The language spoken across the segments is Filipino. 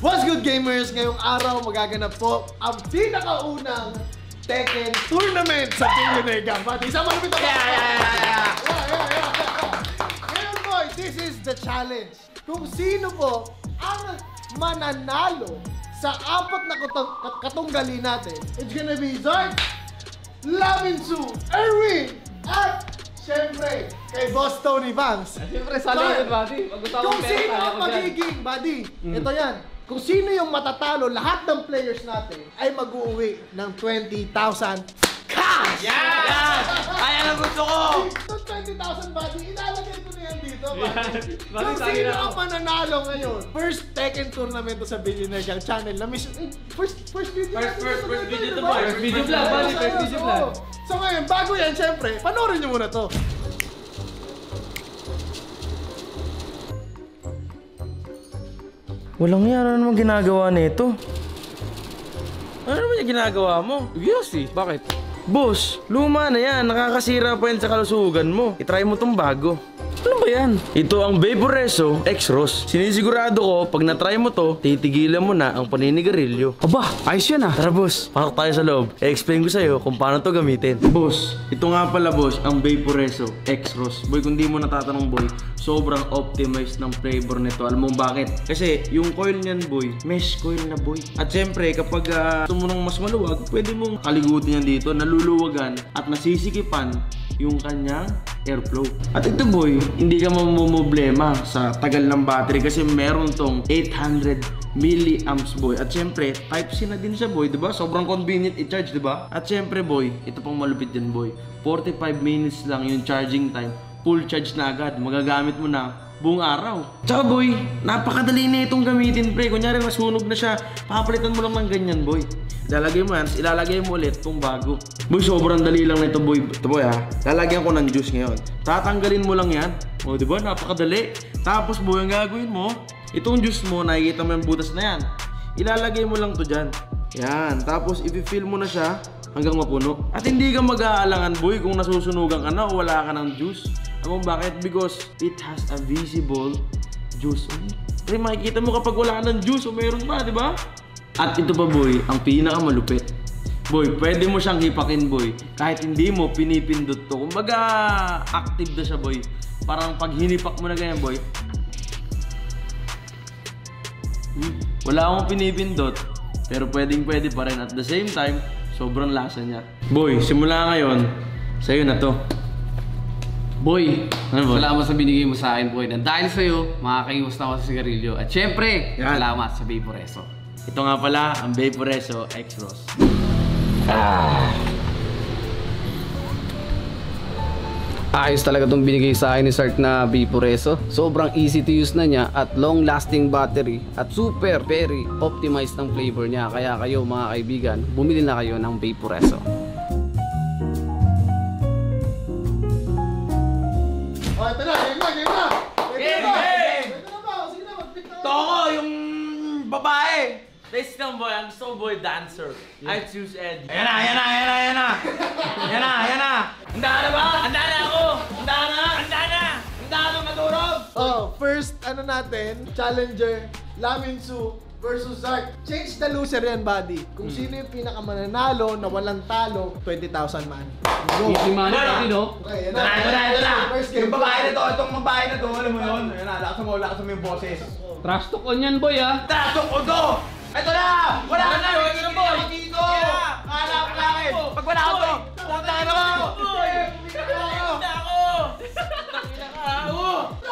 What's good gamers? Ngayong araw magaganap po ang pinakaunang Tekken tournament sa Billionaire Gang. Pati isang malapit ako. Ngayon boy, this is the challenge. Kung sino po ang mananalo sa apat na katunggali natin. It's gonna be Zark, Laminsu, Erwin, at siyempre, kay Boss Tony Banks. Siyempre, sali yun, buddy. Kung sino ang magiging, buddy, ito yan. Kung sino yung matatalo, lahat ng players natin ay mag-uwi ng 20,000 cash! Yan! Ayan ang gusto ko! Itong 20,000, buddy, ilalagay ko na yan dito, buddy. Kung sino ang mananalo ngayon, first Tekken tournament to sa Billionaire Gang channel na mission. First video to boy. First video vlog, buddy. First video vlog. So ngayon, bago yan, syempre, panoorin nyo muna to. Walang yan, ano naman ginagawa nito? Ano naman yung ginagawa mo? Yosi, bakit? Boss, luma na yan. Nakakasira pa yan sa kalusugan mo. I-try mo tong bago. Ano ba yan? Ito ang Vaporesso X-Ros. Sinisigurado ko, pag na-try mo to, titigilan mo na ang paninigarilyo. Aba, ayos yan ah. Tara boss, pasok tayo sa loob. I-explain ko sa'yo kung paano to gamitin. Boss, ito nga pala boss, ang Vaporesso X-Ros. Boy, kung di mo natatanong boy, sobrang optimized ng flavor nito. Alam mo bakit? Kasi yung coil niyan boy, mesh coil na boy. At syempre, kapag gusto mo ng mas maluwag, pwede mong kaligutin yan dito, naluluwagan at nasisikipan yung kanyang airflow. At ito boy, hindi ka mamumblema sa tagal ng battery kasi meron tong 800 milliamps boy. At syempre, Type-C na din siya boy, diba? Sobrang convenient i-charge, diba? At syempre boy, ito pang malupit din boy, 45 minutes lang yung charging time. Full charge na agad, magagamit mo na buong araw. Tsaka boy, napakadali na itong gamitin pre. Kunyari nasunog na siya, papalitan mo lang ng ganyan boy. Ilalagay mo yan, ilalagay mo ulit itong bago. Boy, sobrang dali lang na ito boy. Ito boy ha, lalagyan ko ng juice ngayon. Tatanggalin mo lang yan. O diba, napakadali. Tapos boy, ang gagawin mo, itong juice mo, nakikita mo yung butas na yan. Ilalagay mo lang to dyan. Yan, tapos i-fill mo na siya hanggang mapuno. At hindi ka mag-aalangan boy kung nasusunugan ka na o wala ka ng juice. Alam mo bakit? Because it has a visible juice. Kasi makikita mo kapag wala ka ng juice o meron pa, di ba? At ito pa boy, ang pinakamalupit. Boy, pwede mo siyang hipakin boy. Kahit hindi mo pinipindot to. Kumbaga, active na siya boy. Parang pag hinipak mo na ganyan boy. Wala akong pinipindot. Pero pwedeng pwede pa rin. At the same time, sobrang lasa niya. Boy, simula ngayon, sa'yo na to. Boy, ano boy? Salamat sa binigay mo sa akin, boy. And dahil sa'yo, makakaiwas na ako sa sigarilyo. At syempre, salamat sa Vaporesso. Ito nga pala, ang Vaporesso X-Ros. Ayos talaga itong binigay sa akin ni Zark na Vaporesso. Sobrang easy to use na niya at long lasting battery at super very optimized ang flavor niya. Kaya kayo mga kaibigan, bumili na kayo ng Vaporesso. Oh, ito na, game na! Game! Ito na ba? Sige na, mag-pick na. Toko, yung babae! Taste ng boy, ang gusto ko boy, dancer. I choose Eddie. Ayan na! Handa na ba? Handa na ako! Handa na madurog! Oh, first, ano natin, challenger, Laminsu versus Zark. Change the loser yan, buddy. Kung sino yung pinakamananalo na walang talo, 20,000 man. Go! Easy money natin, no? Okay, yan Ito na! First game. Yung babae na to, itong babae na to, alam mo yun? Ayan na, lakas mo yung boses. Trash talk on yan, boy, ah. Tasok ko to! Ito na! Wala ka na! Ito boy! Dito! Hanap namin! Pag wala ko to! Punta na mo! Punta ako!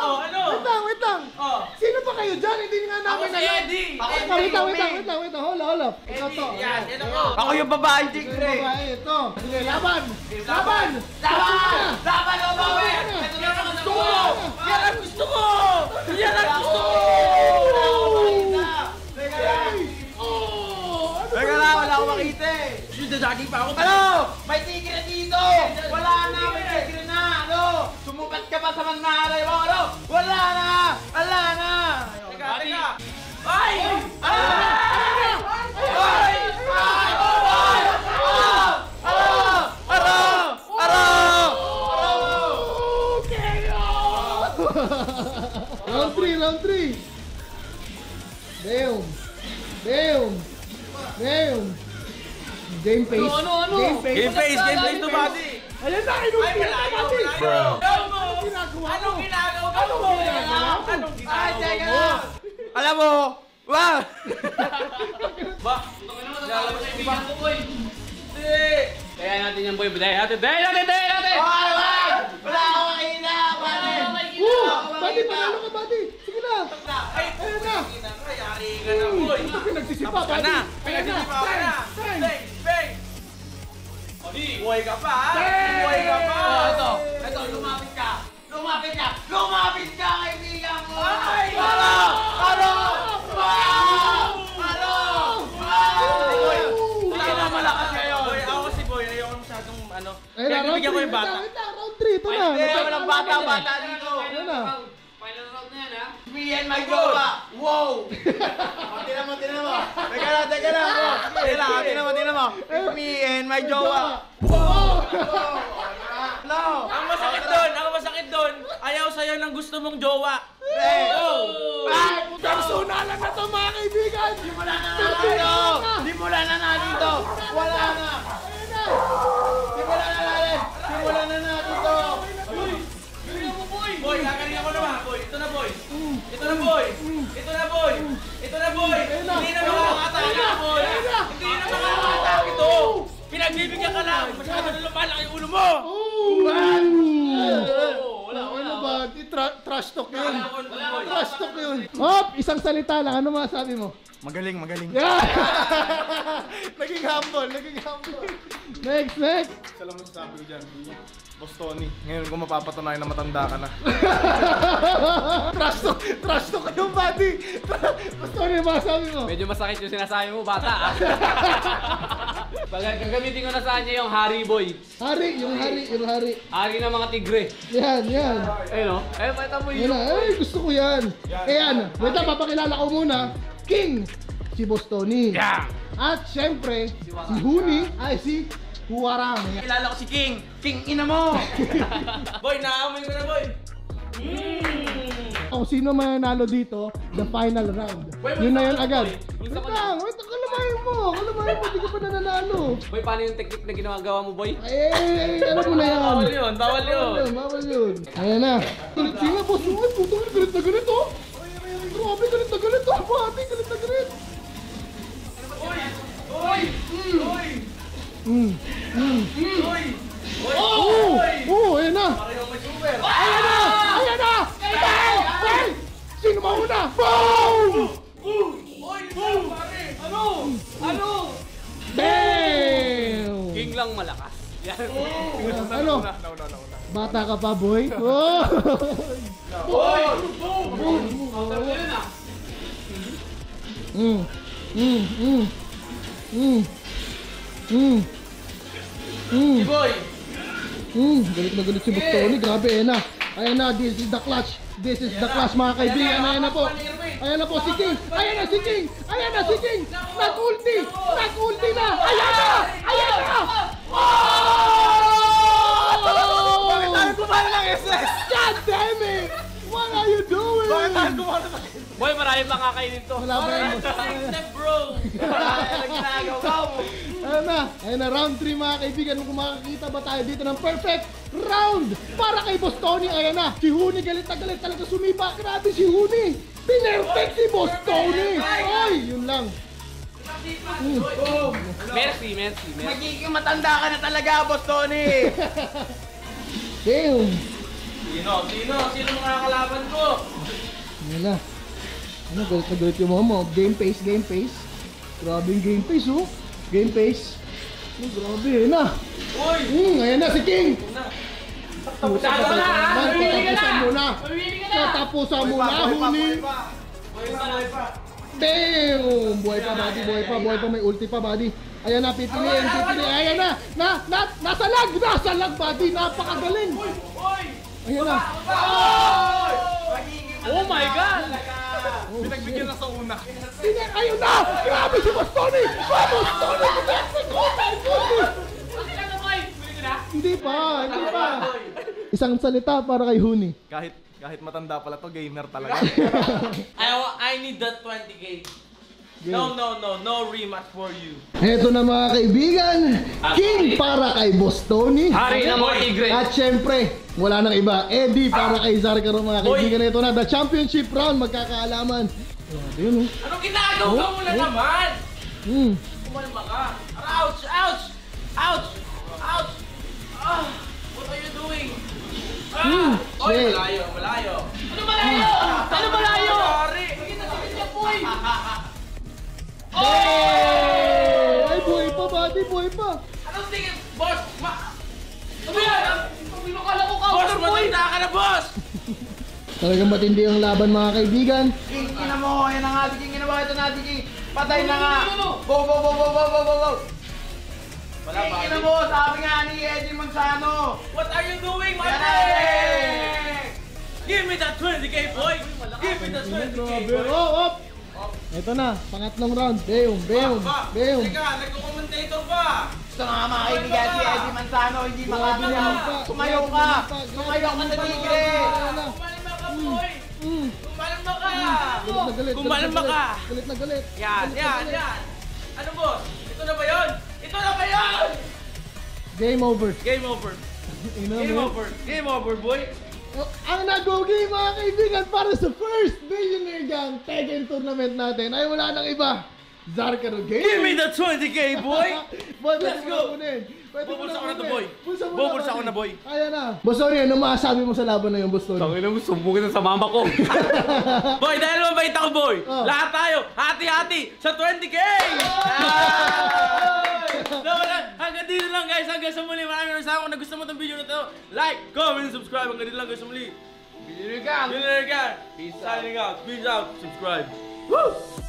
Ano? Wait lang! Sino pa kayo dyan? Hindi nga namin Ako si Eddie! Wait lang! Hold up! Ito to. Yan, ito ko! Ako yung babae, tigre! Ito! Sige, laban! Laban o bawi! Ito na ang gusto ko! Yan ang gusto ko! Yan ang gusto ko! Teka na, wala akong makita eh! Dadaging pa ako! Ano? May tigre dito! Wala na! May tigre na! Ano? Sumubat ka pa sa mangaray mo! Ano? Wala na! Wala na! Teka! Ay! Ay! Round 3! Damn! Damn! Damn! Game face. Ano? Game face. Game face to body. Ayan na, inuwi na pati. Anong ginagawa mo? Anong ginagawa mo? Anong ginagawa mo? Alam mo, wow! Lalabas yung bigang ko, boy. Kaya natin yan, boy. Dahil natin. Wala akong makina, pare! Buddy, panalo ka, buddy. Sige na. Ayan na. Yari ka na, boy! Ito pinagsisipa, buddy. na! Ayan na. Pinagsisipa ka na! Time. Bang! Buhay ka pa, ha? Buhay ka pa! Ito, lumapit ka. Lumapit ka, kaibigan ko! Ay! Hindi na malakas kayo. Boy, ako si Boy. Ayoko masyadong ano. Kaya bibigyan ko yung bata. Round 3, ito na. Hindi, walang bata dito. Ayan na. Final round na yan, ha? Me and my jowa. Wow! Tingnan mo. Teka lang. Tingnan mo. Me and my jowa. No! Ang masakit doon. Ayaw sa'yo ng gusto mong jowa. Personalan na to, mga kaibigan. Wala na dito. Simulan na natin to. Boy, gagalingan ko naman. Boy, ito na, boy. Hindi na makakatake, boy. Hindi na makakatake to. Pinagbibigyan ka lang. Masyado na lumalaki yung ulo mo. Ano ba? Trash talk yun. Trash talk yun. Hop! Isang salita lang. Ano masabi mo? Magaling. Yeah! Naging humble. Next. Isa lang masasabi ko dyan, Boss Tony. Ngayon kung mapapatunayan na matanda ka na. Trash talk yung buddy. Basta ano yung masabi mo? Medyo masakit yung sinasabi mo, bata, ah. Gagamitin ko na sa kanya yung Hari Boy. Yung hari. Hari ng mga tigre. Yan. Ayun, oh. Ayun, pakita mo Yan yun. na. Ay, gusto ko yan. Ayan. Wait lang, papakilala ko muna. King, si Boss Tony. Yeah. At syempre, si Huni, ay si Huwarang. Kilala ko si King. King, ina mo. Boy, naamoy ko na, boy. Kung sino mananalo dito, the final round. Yun na yun agad. Wait lang, kalamahin mo, di ka pa nananalo. Boy, paano yung technique na ginagawa mo, boy? Alam mo na yan. Bawal yun. Bawal yun. Ayan na. Galit sila, boss. Uy, putang galit na galit, oh. Grabe, galit na galit, oh. Pati, galit na galit. Ayan na. Ayan na. Hey! Sino mauna? Boom! Ano? Damn! King lang malakas. Yan. Ano? Bata ka pa, boy? Oh! Boy. Galit na galit si Boss Tony. Grabe, ayan na. This is the clutch. Mga kaibigan. Ayan na po. Ayan na si King. Nag-ulti na. Ayan na. Bakit tayo kumala ng SS? God damn it! What are you doing? Bakit tayo kumala ng SS? Boy, marami pang kakainin to. Wala ba yan? Step, bro. Ayan na, round 3 mga kaibigan. Kung makakita ba tayo dito ng perfect round para kay Boss Tony. Ayan na, si Huni galit na galit talaga sumipa. Grabe si Huni. Pinerfect si Boss Tony. Oy, yun lang. Merci. Magiging matanda ka na talaga, Boss Tony. Damn. Sino mga kalaban ko? Ayan na. Galit na galit yung mga mo. Game pace. Grabe yung game pace, oh. Game pace. Grabe, ayan na. Ayan na si King. Tatapusan mo na, Huni. Damn! Buhay pa, buddy. May ulti pa, buddy. Ayan na, pipiliin. Ayan na. Nasa lag, buddy. Napakagaling. Ayan na. Oh my God! Pinagbigyan na sa una. Ayun na! Grabe si Boss Tony! Boss Tony! Hindi pa. Isang salita para kay Huni. Kahit matanda pala to, gamer talaga. I need that 20K. No rematch for you. Eto na mga kaibigan, King para kay Boss Tony. Hari ng mga tigre. At syempre, wala nang iba, Eddie para kay Zarkaro mga kaibigan. Ito na, the championship round, magkakaalaman. Ito yun, oh. Anong ginagawa mo na naman? Hmm. Kumalma ka. Ouch! Ouch! Ouch! Ouch! Ah! What are you doing? Ah! Oy, shit. malayo, malayo. Ano malayo? Ano malayo? Sorry! Ay, buhay pa, buddy, buhay pa. Anong tingin? Boss! Ano yan? Pinakala ko Boss, counter boy. matanda ka na, boss! Talagang matindi ang laban mga kaibigan. King, ina mo! Yan ang ating king, ginawa ito natin king! Patay na nga! Go! Wala pa. King, ina mo! Sabi nga ni Eddie Manzano! What are you doing, my friend? Give me that 20k, boy! Give me that 20k, boy! Oh. Ito na, pangatlong round. Beum. Teka, nagko-commentator pa! Gusto nga mga kaibigan si Eddie Manzano, hindi makakalaw! Sumayaw ka! Sumayaw ka sa tigre! Kumalma ka, boy! Kumalma ka! Kumalma ka! Galit na galit. Yan! Ano boss? Ito na ba yun? Ito na ba yun? Game over. Game over! Game over, boy! Ang nag-go-game mga kaibigan para sa first Billionaire Gang Tekken Tournament natin ay wala nang iba. Zarkaro Game. Give me the 20k, boy! Boy, Let's go. Bubulsa ko na to, boy. Bubulsa ko na, boy. Ayan na. Boss Tony, ano masasabi mo sa laban na yun, Boss Tony? Tangin na mo, sumbugin na sa mama ko. Boy, dahil mabait ako, boy! Oh. Lahat tayo, hati-hati sa 20k! Hanggang dito lang guys, hanggang sa muli. Maraming salamat kung nagustuhan mo itong video na ito. Like, comment, subscribe. Hanggang dito lang guys sa muli. Billionaire Gang! Signing out. Peace out. Subscribe. Woo!